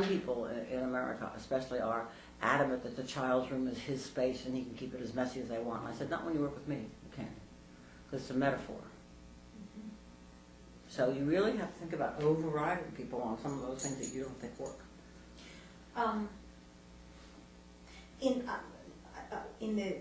People in America especially are adamant that the child's room is his space and he can keep it as messy as they want. And I said, not when you work with me, you can't. Because it's a metaphor. Mm-hmm. So you really have to think about overriding people on some of those things that you don't think work. In the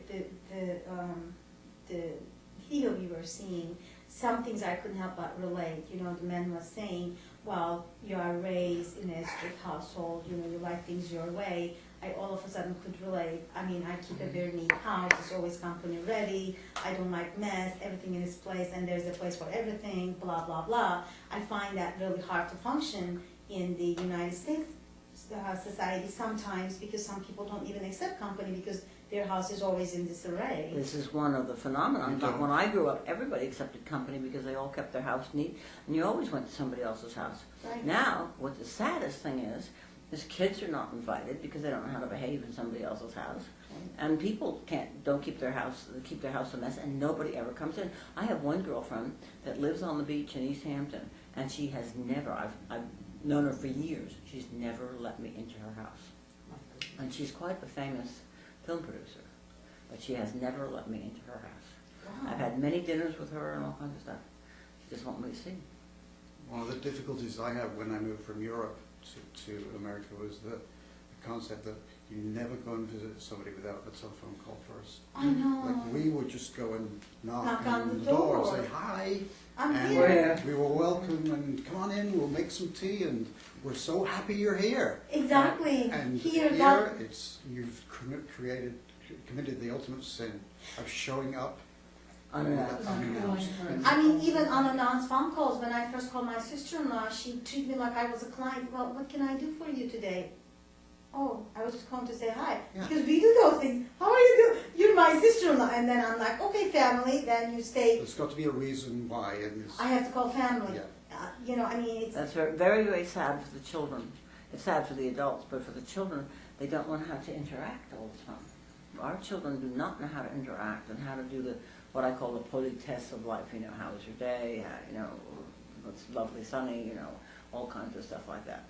video we were seeing, some things I couldn't help but relate. You know, the man was saying, well, you are raised in a strict household, you know, you like things your way. I all of a sudden could relate. I mean, I keep a very neat house, it's always company ready, I don't like mess, everything in its place, and there's a place for everything, blah, blah, blah. I find that really hard to function in the United States society sometimes, because some people don't even accept company because their house is always in disarray. This is one of the phenomena. But when I grew up, everybody accepted company because they all kept their house neat, and you always went to somebody else's house. Right. Now, what the saddest thing is kids are not invited because they don't know how to behave in somebody else's house, and people don't keep their house a mess, and nobody ever comes in. I have one girlfriend that lives on the beach in East Hampton, and she has never. I've known her for years. She's never let me into her house, and she's quite a famous film producer, but she has never let me into her house. Wow. I've had many dinners with her and all kinds of stuff. She just won't let me see. One of the difficulties I had when I moved from Europe to America was the concept that you never go and visit somebody without a telephone call first. I know. Like, we would just go and knock on the the door and say hi, I'm and here. we were welcome, and come on in, we'll make some tea, and we're so happy you're here. Exactly. And here you've committed the ultimate sin of showing up Unannounced. I mean, even unannounced phone calls. When I first called my sister-in-law, she treated me like I was a client. Well, what can I do for you today? Oh, I was just calling to say hi. Yeah. Because we do those things. How are you doing? You're my sister-in-law. And then I'm like, okay, family. Then you stay. There's got to be a reason why. I have to call family. Yeah. You know, I mean, it's... That's very, very sad for the children. It's sad for the adults, but for the children, they don't learn how to interact all the time. Our children do not know how to interact and how to do what I call the politesse of life. You know, how was your day? You know, it's lovely, sunny. You know, all kinds of stuff like that.